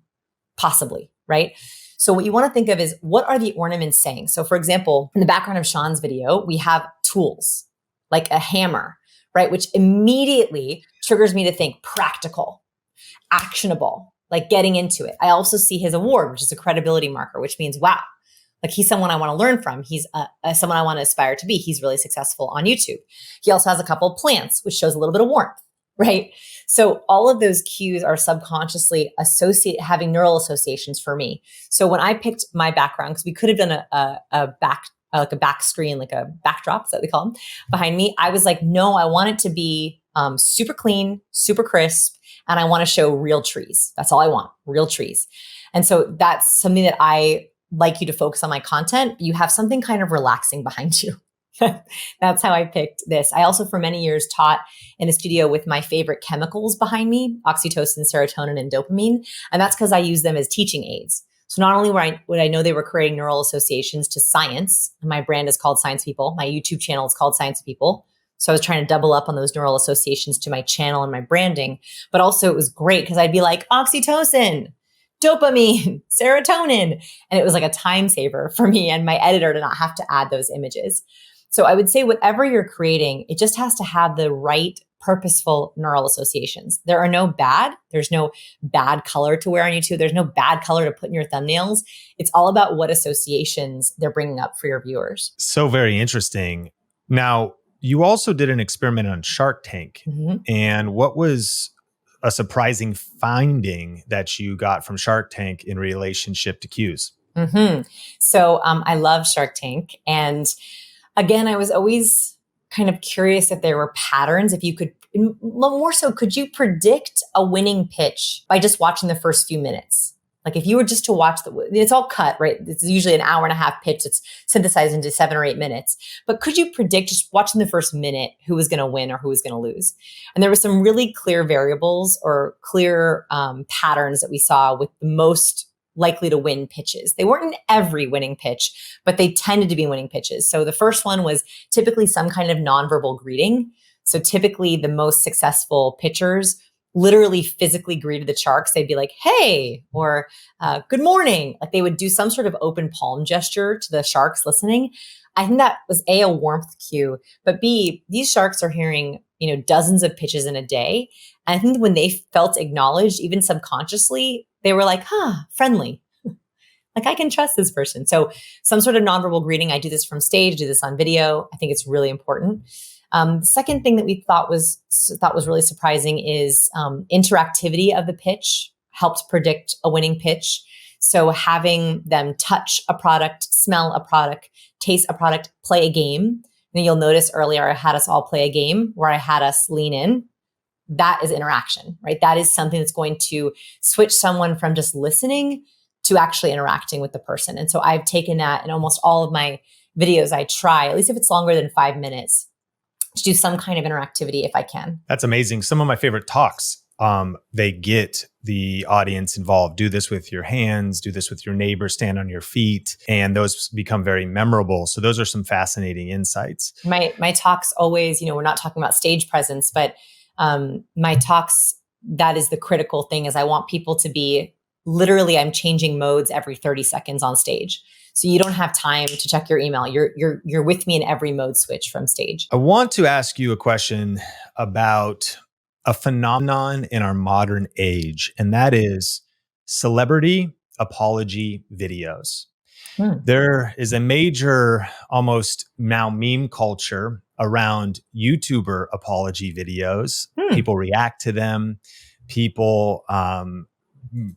possibly, right? So what you want to think of is, what are the ornaments saying? So for example, in the background of Sean's video, we have tools like a hammer, right? Which immediately triggers me to think practical, actionable, like getting into it. I also see his award, which is a credibility marker, which means, wow, like he's someone I want to learn from. He's someone I want to aspire to be. He's really successful on YouTube. He also has a couple of plants, which shows a little bit of warmth, right? So all of those cues are subconsciously having neural associations for me. So when I picked my background, because we could have done a back screen, like a backdrop, is that what they call them, behind me, I was like, no, I want it to be super clean, super crisp, and I want to show real trees. That's all I want, real trees. And so that's something that I like you to focus on my content. You have something kind of relaxing behind you. That's how I picked this. I also for many years taught in a studio with my favorite chemicals behind me, oxytocin, serotonin, and dopamine. And that's because I use them as teaching aids. So not only would I know they were creating neural associations to science, and my brand is called Science People, my YouTube channel is called Science People. So I was trying to double up on those neural associations to my channel and my branding. But also it was great because I'd be like, oxytocin, dopamine, serotonin. And it was like a time saver for me and my editor to not have to add those images. So I would say whatever you're creating, it just has to have the right purposeful neural associations. There's no bad color to wear on YouTube. There's no bad color to put in your thumbnails. It's all about what associations they're bringing up for your viewers. So very interesting. Now, you also did an experiment on Shark Tank. Mm-hmm. And what was a surprising finding that you got from Shark Tank in relationship to cues? Mm-hmm. So I love Shark Tank. And again, I was always kind of curious if there were patterns, if you could, more so, could you predict a winning pitch by just watching the first few minutes? Like if you were just to watch it's all cut, right? It's usually an hour and a half pitch. It's synthesized into 7 or 8 minutes. But could you predict just watching the first minute who was going to win or who was going to lose? And there were some really clear variables or clear patterns that we saw with the most likely to win pitches. They weren't in every winning pitch, but they tended to be winning pitches. So the first one was typically some kind of nonverbal greeting. So typically the most successful pitchers literally physically greeted the sharks. They'd be like, hey, or good morning. Like they would do some sort of open palm gesture to the sharks listening. I think that was A, a warmth cue, but B, these sharks are hearing, dozens of pitches in a day. And I think when they felt acknowledged, even subconsciously, they were like, friendly. Like I can trust this person. So some sort of nonverbal greeting. I do this from stage, do this on video. I think it's really important. The second thing that we thought was really surprising is interactivity of the pitch helped predict a winning pitch. So having them touch a product, smell a product, taste a product, play a game. And you'll notice earlier I had us all play a game where I had us lean in, that is interaction, right? That is something that's going to switch someone from just listening to actually interacting with the person. And so I've taken that in almost all of my videos. I try, at least if it's longer than 5 minutes, to do some kind of interactivity if I can. That's amazing. Some of my favorite talks, they get the audience involved. Do this with your hands, do this with your neighbor, stand on your feet. And those become very memorable. So those are some fascinating insights. My talks always, we're not talking about stage presence, but my talks, that is the critical thing, is I want people to be literally, I'm changing modes every 30 seconds on stage. So you don't have time to check your email. You're with me in every mode switch from stage. I want to ask you a question about a phenomenon in our modern age, and that is celebrity apology videos. There is a major, almost now meme culture around YouTuber apology videos. People react to them. People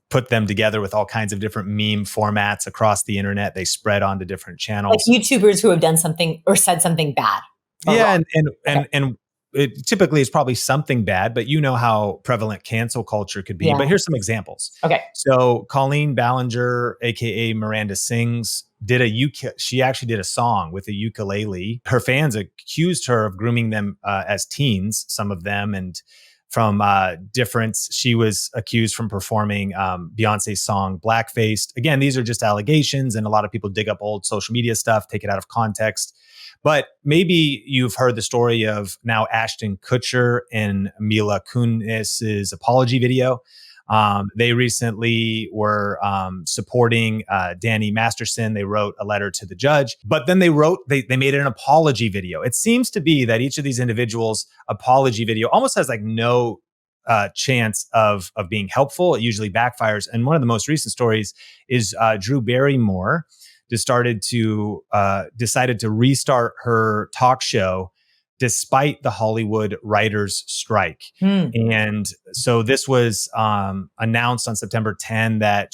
put them together with all kinds of different meme formats across the internet. They spread onto different channels. Like YouTubers who have done something or said something bad. Yeah, and it typically is probably something bad, but you know how prevalent cancel culture could be. Yeah. But here's some examples. Okay. So Colleen Ballinger, aka Miranda Sings, she actually did a song with a ukulele. Her fans accused her of grooming them as teens, some of them, and from difference. She was accused from performing Beyonce's song Blackfaced. Again, these are just allegations, and a lot of people dig up old social media stuff, take it out of context. But maybe you've heard the story of now Ashton Kutcher and Mila Kunis's apology video. They recently were supporting Danny Masterson. They wrote a letter to the judge, but then they made an apology video. It seems to be that each of these individuals' apology video almost has like no chance of being helpful. It usually backfires. And one of the most recent stories is Drew Barrymore decided to restart her talk show despite the Hollywood writers' strike. And so this was announced on September 10 that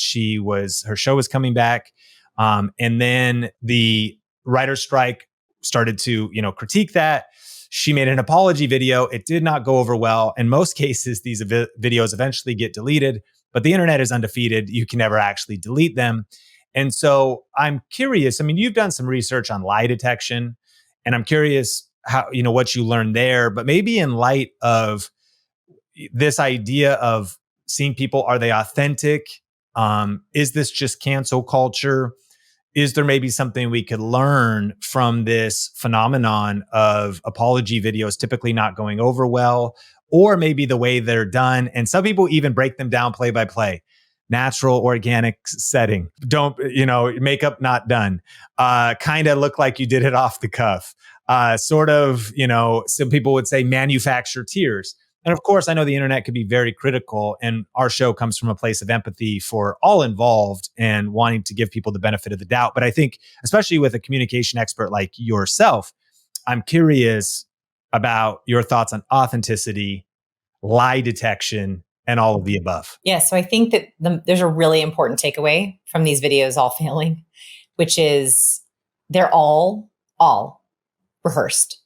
her show was coming back. And then the writers' strike started to, critique that. She made an apology video. It did not go over well. In most cases, these videos eventually get deleted, but the internet is undefeated. You can never actually delete them. And so I'm curious, you've done some research on lie detection, and I'm curious how, what you learned there, but maybe in light of this idea of seeing people, are they authentic? Is this just cancel culture? Is there maybe something we could learn from this phenomenon of apology videos typically not going over well, or maybe the way they're done? And some people even break them down play by play. Natural, organic setting. Don't, makeup not done. Kind of look like you did it off the cuff. Sort of, some people would say manufacture tears. And of course, I know the internet could be very critical, and our show comes from a place of empathy for all involved and wanting to give people the benefit of the doubt. But I think, especially with a communication expert like yourself, I'm curious about your thoughts on authenticity, lie detection, and all of the above. Yeah. So I think that there's a really important takeaway from these videos all failing, which is they're all rehearsed,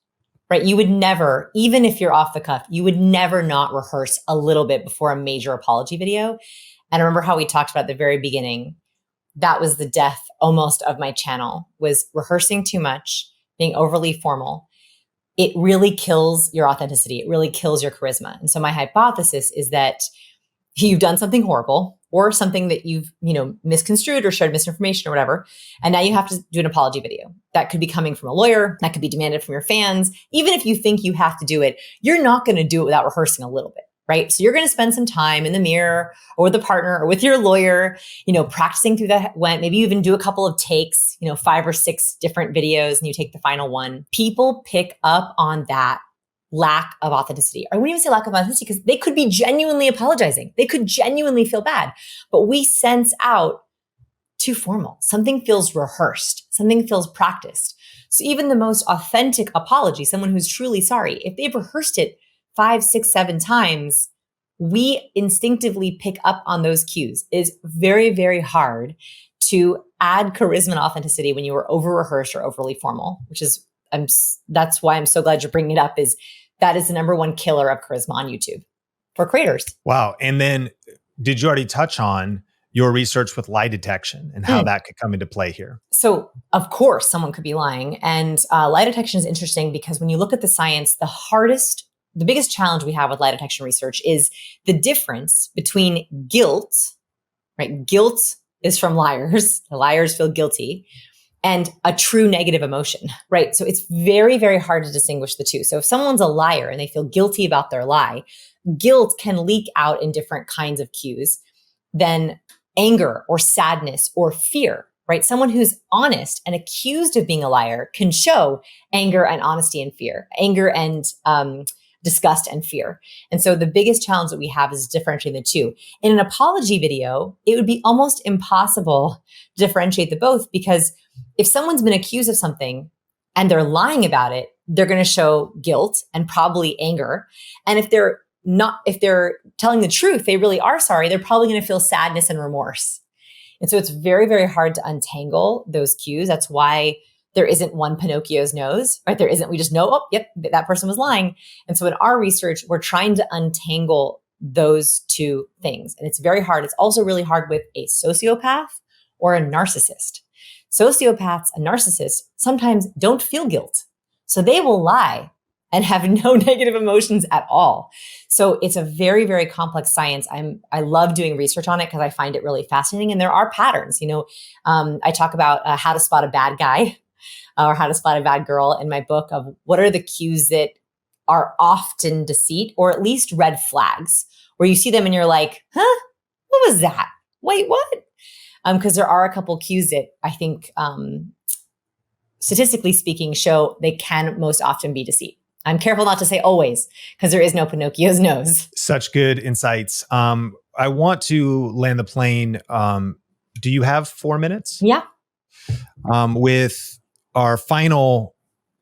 right? You would never, even if you're off the cuff, you would never not rehearse a little bit before a major apology video. And I remember how we talked about at the very beginning, that was the death almost of my channel, was rehearsing too much, being overly formal. It really kills your authenticity. It really kills your charisma. And so my hypothesis is that you've done something horrible or something that you've, misconstrued or shared misinformation or whatever. And now you have to do an apology video. That could be coming from a lawyer. That could be demanded from your fans. Even if you think you have to do it, you're not going to do it without rehearsing a little bit, right? So you're going to spend some time in the mirror or with a partner or with your lawyer, practicing through that. Maybe you even do a couple of takes, 5 or 6 different videos, and you take the final one. People pick up on that lack of authenticity. I wouldn't even say lack of authenticity, because they could be genuinely apologizing. They could genuinely feel bad, but we sense out too formal. Something feels rehearsed. Something feels practiced. So even the most authentic apology, someone who's truly sorry, if they've rehearsed it 5, 6, 7 times, we instinctively pick up on those cues. It is very, very hard to add charisma and authenticity when you are over rehearsed or overly formal, which is, that's why I'm so glad you're bringing it up, is that is the number one killer of charisma on YouTube. for creators. Wow. And then did you already touch on your research with lie detection and how that could come into play here? So of course, someone could be lying. And lie detection is interesting because when you look at the science, the biggest challenge we have with lie detection research is the difference between guilt, right? Guilt is from liars. The liars feel guilty, and a true negative emotion, right? So it's very, very hard to distinguish the two. So if someone's a liar and they feel guilty about their lie, guilt can leak out in different kinds of cues than anger or sadness or fear, right? Someone who's honest and accused of being a liar can show anger and honesty and fear, anger and disgust and fear. And so the biggest challenge that we have is differentiating the two. In an apology video, it would be almost impossible to differentiate the both, because if someone's been accused of something and they're lying about it, they're going to show guilt and probably anger. And if they're telling the truth, they really are sorry, they're probably going to feel sadness and remorse. And so it's very, very hard to untangle those cues. That's why there isn't one Pinocchio's nose, right? We just know, oh, yep, that person was lying. And so in our research, we're trying to untangle those two things. And it's very hard. It's also really hard with a sociopath or a narcissist. Sociopaths and narcissists sometimes don't feel guilt. So they will lie and have no negative emotions at all. So it's a very, very complex science. I love doing research on it because I find it really fascinating. And there are patterns. I talk about how to spot a bad guy or how to spot a bad girl in my book of what are the cues that are often deceit or at least red flags, where you see them and you're like, huh, what was that? Wait, what? Because there are a couple cues that I think, statistically speaking, show they can most often be deceit. I'm careful not to say always, because there is no Pinocchio's nose. Such good insights. I want to land the plane. Do you have 4 minutes? Yeah. With our final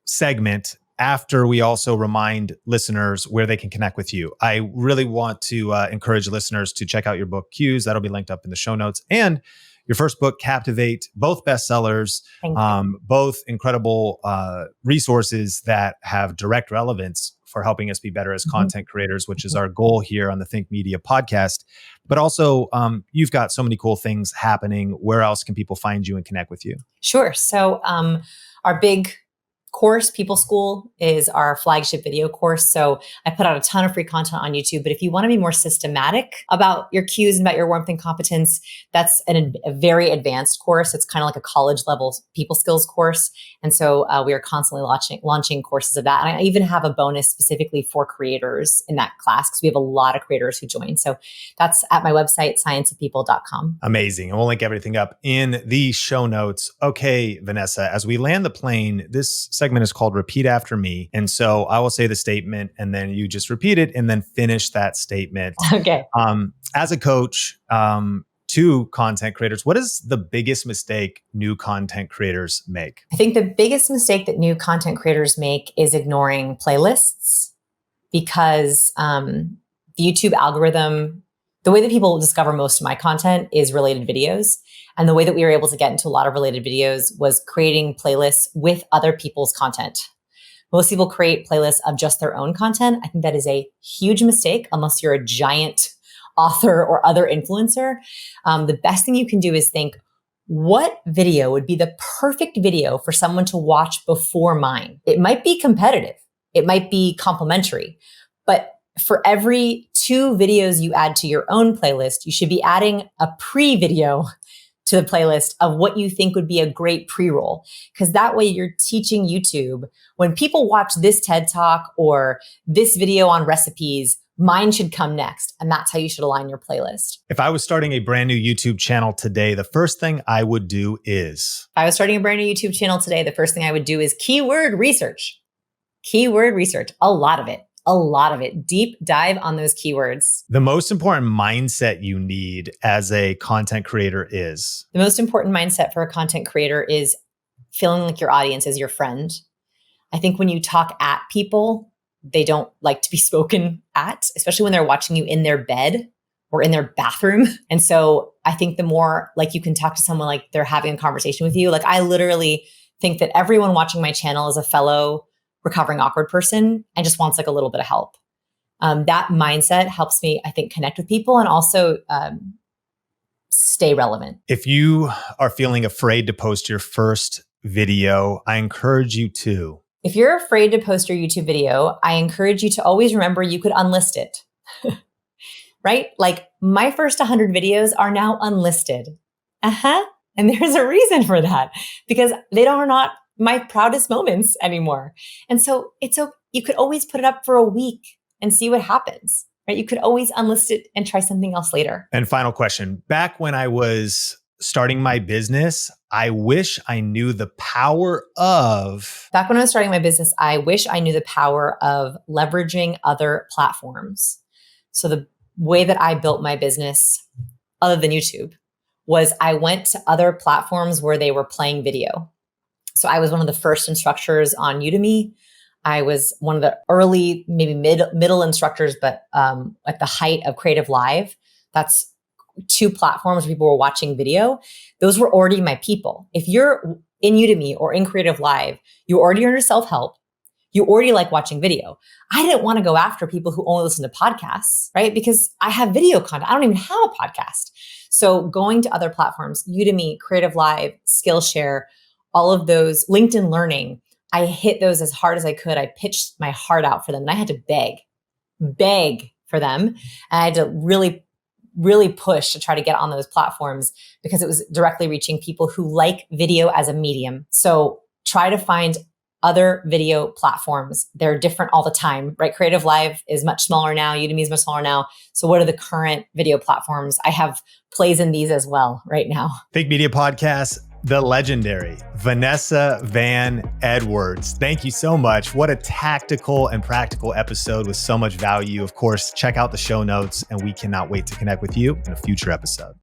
segment, after we also remind listeners where they can connect with you, I really want to encourage listeners to check out your book, Cues. That'll be linked up in the show notes. And your first book, Captivate, both bestsellers, both incredible resources that have direct relevance for helping us be better as content creators, which is our goal here on the Think Media podcast. But also, you've got so many cool things happening. Where else can people find you and connect with you? Sure. So our big course, People School, is our flagship video course. So I put out a ton of free content on YouTube. But if you want to be more systematic about your cues and about your warmth and competence, that's a very advanced course. It's kind of like a college level people skills course. And so we are constantly launching courses of that. And I even have a bonus specifically for creators in that class because we have a lot of creators who join. So that's at my website, scienceofpeople.com. Amazing. And we'll link everything up in the show notes. Okay, Vanessa, as we land the plane, this segment is called Repeat After Me. And so I will say the statement and then you just repeat it and then finish that statement. Okay. As a coach to content creators, what is the biggest mistake new content creators make? I think the biggest mistake that new content creators make is ignoring playlists, because the YouTube algorithm, the way that people discover most of my content is related videos. And the way that we were able to get into a lot of related videos was creating playlists with other people's content. Most people create playlists of just their own content. I think that is a huge mistake unless you're a giant author or other influencer. The best thing you can do is think, what video would be the perfect video for someone to watch before mine? It might be competitive. It might be complementary. But for every 2 videos you add to your own playlist, you should be adding a pre-video to the playlist of what you think would be a great pre-roll. Because that way you're teaching YouTube, when people watch this TED Talk or this video on recipes, mine should come next. And that's how you should align your playlist. If I was starting a brand new YouTube channel today, the first thing I would do is... If I was starting a brand new YouTube channel today, the first thing I would do is keyword research. Keyword research. A lot of it. Deep dive on those keywords. The most important mindset you need as a content creator is? The most important mindset for a content creator is feeling like your audience is your friend. I think when you talk at people, they don't like to be spoken at, especially when they're watching you in their bed or in their bathroom. And so I think the more like you can talk to someone like they're having a conversation with you, like I literally think that everyone watching my channel is a fellow recovering awkward person and just wants like a little bit of help. That mindset helps me, I think, connect with people and also stay relevant. If you are feeling afraid to post your first video, I encourage you to. If you're afraid to post your YouTube video, I encourage you to always remember you could unlist it, right? Like my first 100 videos are now unlisted. And there's a reason for that because they are not my proudest moments anymore. And so you could always put it up for a week and see what happens, right? You could always unlist it and try something else later. And final question. Back when I was starting my business, I wish I knew the power of... Back when I was starting my business, I wish I knew the power of leveraging other platforms. So the way that I built my business, other than YouTube, was I went to other platforms where they were playing video. So I was one of the first instructors on Udemy. I was one of the early, maybe middle instructors, but at the height of Creative Live. That's 2 platforms where people were watching video. Those were already my people. If you're in Udemy or in Creative Live, you already are into self-help. You already like watching video. I didn't want to go after people who only listen to podcasts, right? Because I have video content. I don't even have a podcast. So going to other platforms, Udemy, Creative Live, Skillshare, all of those, LinkedIn Learning, I hit those as hard as I could. I pitched my heart out for them and I had to beg for them. And I had to really push to try to get on those platforms because it was directly reaching people who like video as a medium. So try to find other video platforms. They're different all the time, right? Creative Live is much smaller now. Udemy is much smaller now. So what are the current video platforms? I have plays in these as well right now. Think Media Podcast, the legendary Vanessa Van Edwards. Thank you so much. What a tactical and practical episode with so much value. Of course, check out the show notes and we cannot wait to connect with you in a future episode.